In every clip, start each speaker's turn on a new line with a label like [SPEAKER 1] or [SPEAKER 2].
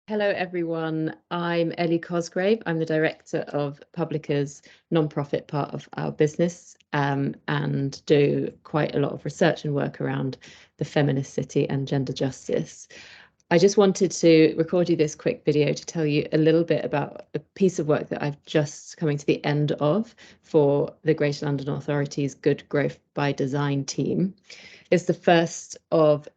[SPEAKER 1] Hello, everyone. I'm Ellie Cosgrave. I'm the director of Publica's non-profit part of our business and do quite a lot of research and work around the feminist city and gender justice. I just wanted to record you this quick video to tell you a little bit about a piece of work that I've just coming to the end of for the Greater London Authority's Good Growth by Design team. It's the first of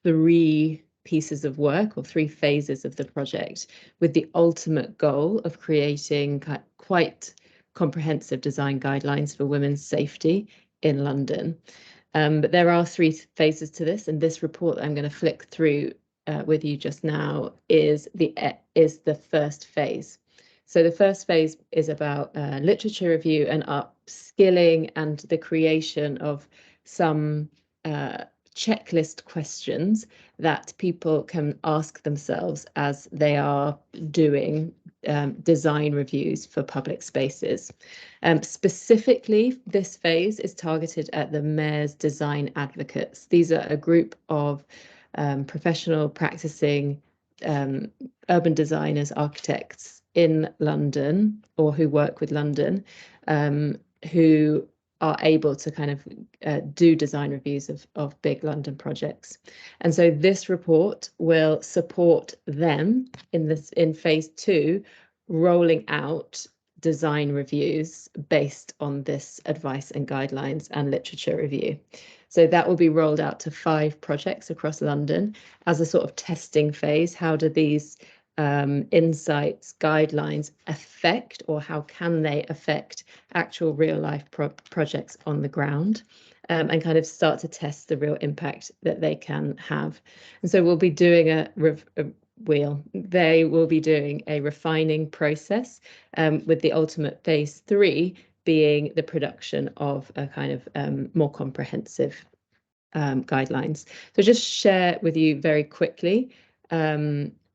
[SPEAKER 1] three pieces of work or three phases of the project with the ultimate goal of creating quite comprehensive design guidelines for women's safety in London. But there are three phases to this, and this report that I'm going to flick through with you just now is the first phase. So the first phase is about literature review and upskilling and the creation of some checklist questions that people can ask themselves as they are doing design reviews for public spaces. Specifically, this phase is targeted at the Mayor's design advocates. These are a group of professional practicing urban designers, architects in London or who work with London, who are able to kind of do design reviews of big London projects. And so this report will support them in phase two, rolling out design reviews based on this advice and guidelines and literature review. So that will be rolled out to 5 projects across London as a sort of testing phase. How do these insights, guidelines affect, or how can they affect actual real life projects on the ground, and kind of start to test the real impact that they can have. And so we'll be doing they will be doing a refining process, with the ultimate phase 3 being the production of a kind of more comprehensive guidelines. So just share with you very quickly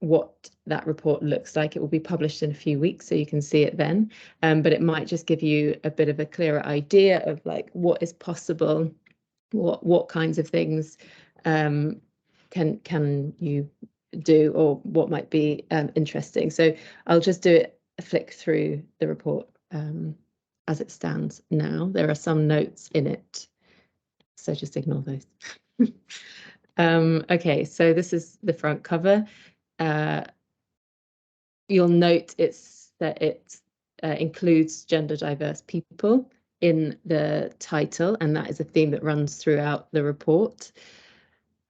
[SPEAKER 1] what that report looks like. It will be published in a few weeks, so you can see it then. But it might just give you a bit of a clearer idea of like what is possible, what kinds of things can you do, or what might be interesting. So I'll just do a flick through the report as it stands now. There are some notes in it, so just ignore those. Okay, so this is the front cover. You'll note that it includes gender diverse people in the title, and that is a theme that runs throughout the report.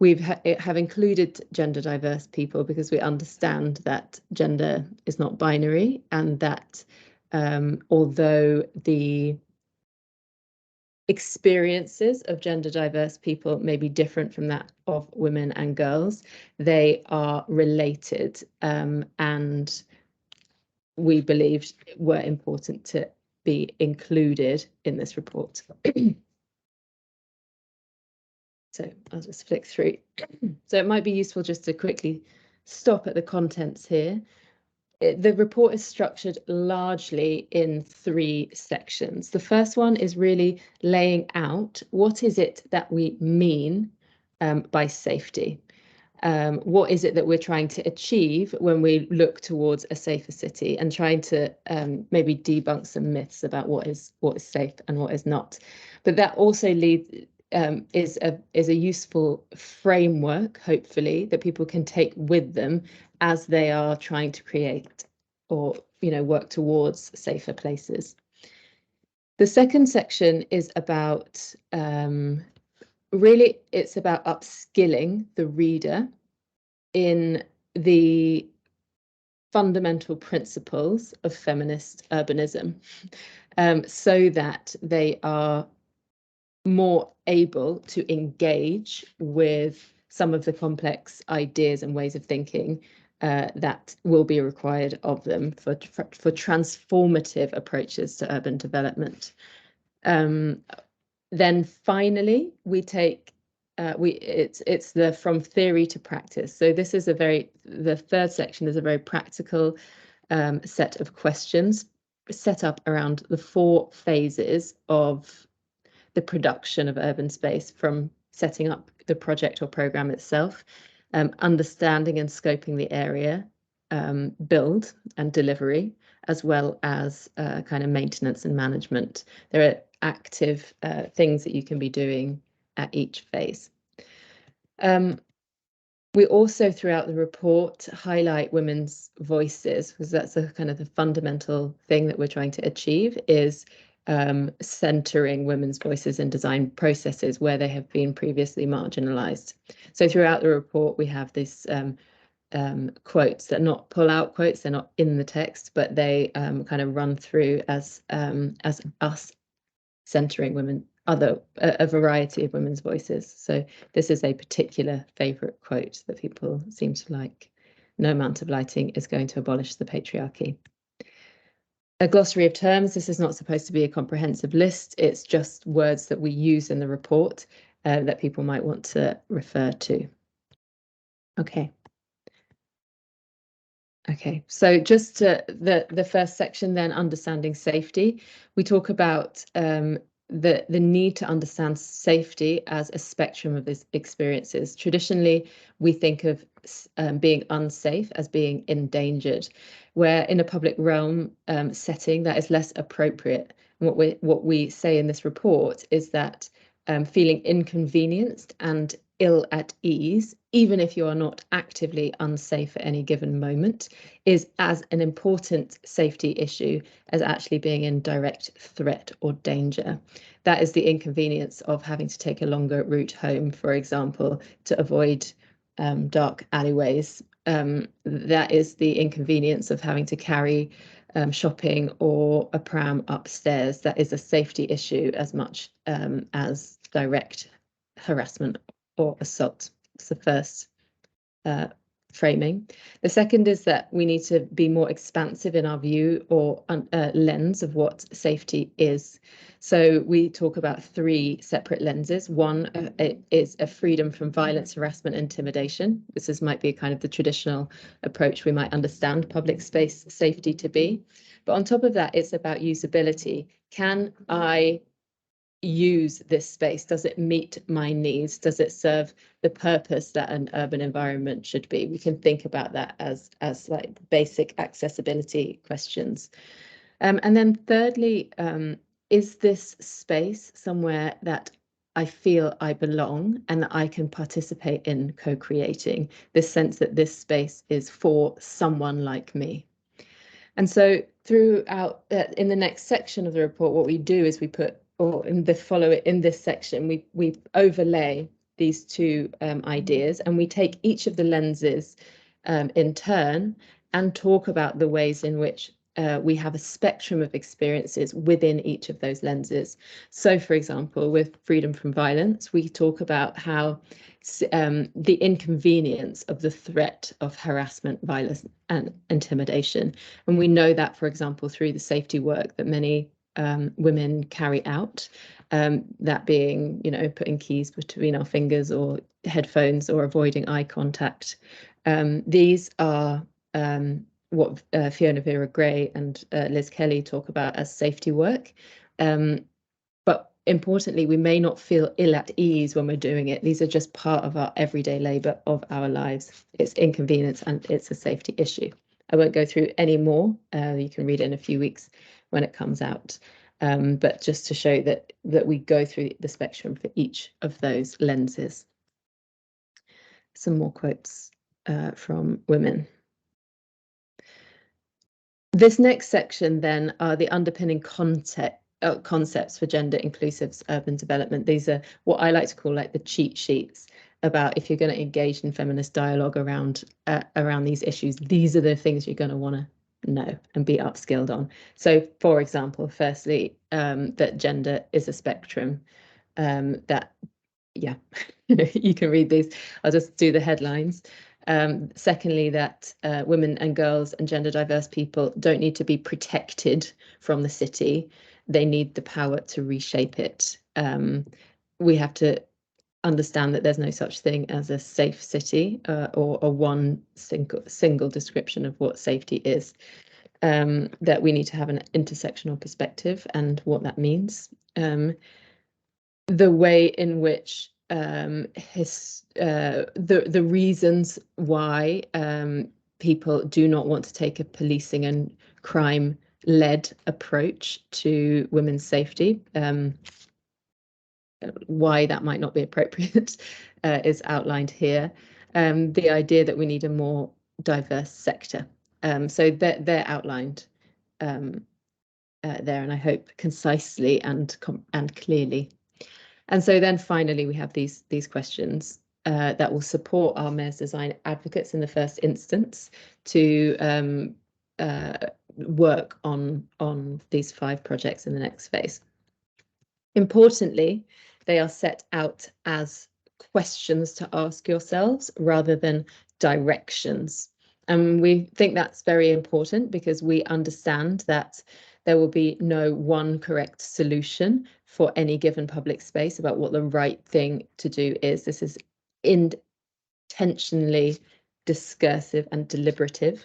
[SPEAKER 1] We have included gender diverse people because we understand that gender is not binary, and that although the experiences of gender diverse people may be different from that of women and girls, they are related, and we believed were important to be included in this report. So I'll just flick through. So it might be useful just to quickly stop at the contents here. The report is structured largely in 3 sections. The first one is really laying out what is it that we mean by safety. What is it that we're trying to achieve when we look towards a safer city, and trying to maybe debunk some myths about what is safe and what is not. But that also is a useful framework, hopefully, that people can take with them as they are trying to create or work towards safer places. The second section is about really, it's about upskilling the reader in the fundamental principles of feminist urbanism, so that they are more able to engage with some of the complex ideas and ways of thinking that will be required of them for transformative approaches to urban development. Then finally, we take it's the from theory to practice. So this is the third section is a very practical set of questions set up around the 4 phases of the production of urban space, from setting up the project or program itself, understanding and scoping the area, build and delivery, as well as kind of maintenance and management. There are active things that you can be doing at each phase. We also, throughout the report, highlight women's voices, because that's a kind of the fundamental thing that we're trying to achieve, is centering women's voices in design processes where they have been previously marginalized. So throughout the report, we have these quotes. They're not pull-out quotes, they're not in the text, but they kind of run through as us centering women, a variety of women's voices. So this is a particular favourite quote that people seem to like. No amount of lighting is going to abolish the patriarchy. A glossary of terms. This is not supposed to be a comprehensive list. It's just words that we use in the report that people might want to refer to. Okay. Okay, so just the first section then, understanding safety. We talk about the need to understand safety as a spectrum of experiences. Traditionally, we think of being unsafe as being endangered, where in a public realm setting that is less appropriate. And what we say in this report is that feeling inconvenienced and ill at ease, even if you are not actively unsafe at any given moment, is as an important safety issue as actually being in direct threat or danger. That is the inconvenience of having to take a longer route home, for example, to avoid dark alleyways. That is the inconvenience of having to carry shopping or a pram upstairs. That is a safety issue as much as direct harassment or assault. It's the first framing. The second is that we need to be more expansive in our view or lens of what safety is. So we talk about three separate lenses. One is a freedom from violence, harassment, intimidation. Might be kind of the traditional approach we might understand public space safety to be. But on top of that, it's about usability. Can I use this space? Does it meet my needs? Does it serve the purpose that an urban environment should be? We can think about that as like basic accessibility questions. And then thirdly, is this space somewhere that I feel I belong and that I can participate in co-creating, this sense that this space is for someone like me? And so throughout in the next section of the report, what we do is we put, or in this section, we overlay these two ideas, and we take each of the lenses in turn and talk about the ways in which we have a spectrum of experiences within each of those lenses. So, for example, with freedom from violence, we talk about how the inconvenience of the threat of harassment, violence, and intimidation. And we know that, for example, through the safety work that many women carry out, that being, putting keys between our fingers or headphones or avoiding eye contact. These are what Fiona Vera Gray and Liz Kelly talk about as safety work. But importantly, we may not feel ill at ease when we're doing it. These are just part of our everyday labour of our lives. It's inconvenience and it's a safety issue. I won't go through any more. You can read it in a few weeks when it comes out. But just to show that we go through the spectrum for each of those lenses. Some more quotes from women. This next section then are the underpinning concepts for gender inclusive urban development. These are what I like to call like the cheat sheets about if you're going to engage in feminist dialogue around these issues. These are the things you're going to want to know and be upskilled on. So, for example, firstly, that gender is a spectrum. You can read these. I'll just do the headlines. Secondly, that women and girls and gender diverse people don't need to be protected from the city. They need the power to reshape it. We have to understand that there's no such thing as a safe city or a one single description of what safety is. That we need to have an intersectional perspective and what that means. The way in which the reasons why people do not want to take a policing and crime-led approach to women's safety. Why that might not be appropriate is outlined here. The idea that we need a more diverse sector. So they're outlined there, and I hope concisely and clearly. And so then finally we have these questions that will support our Mayor's Design advocates in the first instance to work on these 5 projects in the next phase. Importantly, they are set out as questions to ask yourselves rather than directions. And we think that's very important because we understand that there will be no one correct solution for any given public space about what the right thing to do is. This is intentionally discursive and deliberative.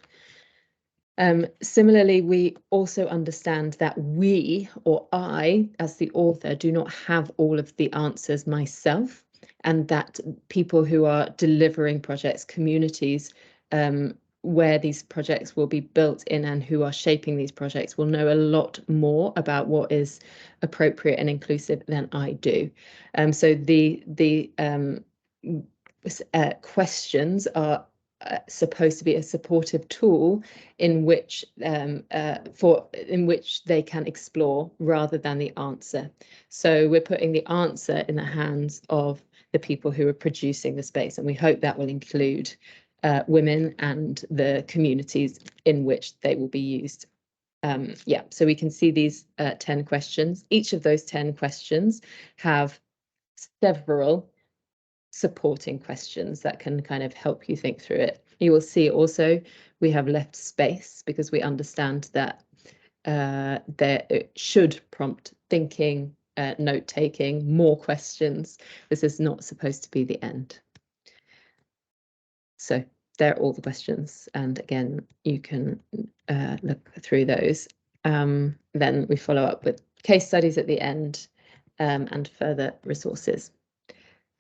[SPEAKER 1] Similarly, we also understand that we, or I, as the author, do not have all of the answers myself, and that people who are delivering projects, communities where these projects will be built in and who are shaping these projects will know a lot more about what is appropriate and inclusive than I do. So the questions are supposed to be a supportive tool in which they can explore rather than the answer. So we're putting the answer in the hands of the people who are producing the space, and we hope that will include women and the communities in which they will be used. Yeah, so we can see these 10 questions. Each of those 10 questions have several supporting questions that can kind of help you think through it. You will see also we have left space because we understand that it should prompt thinking, note-taking, more questions. This is not supposed to be the end. So there are all the questions, and again, you can look through those. Then we follow up with case studies at the end, and further resources,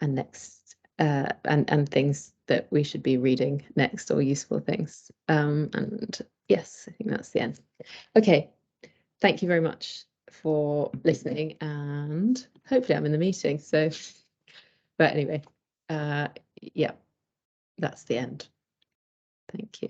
[SPEAKER 1] and next and things that we should be reading next, or useful things. And yes, I think that's the end. Okay, thank you very much for listening, and hopefully I'm in the meeting. So, but anyway, yeah, that's the end. Thank you.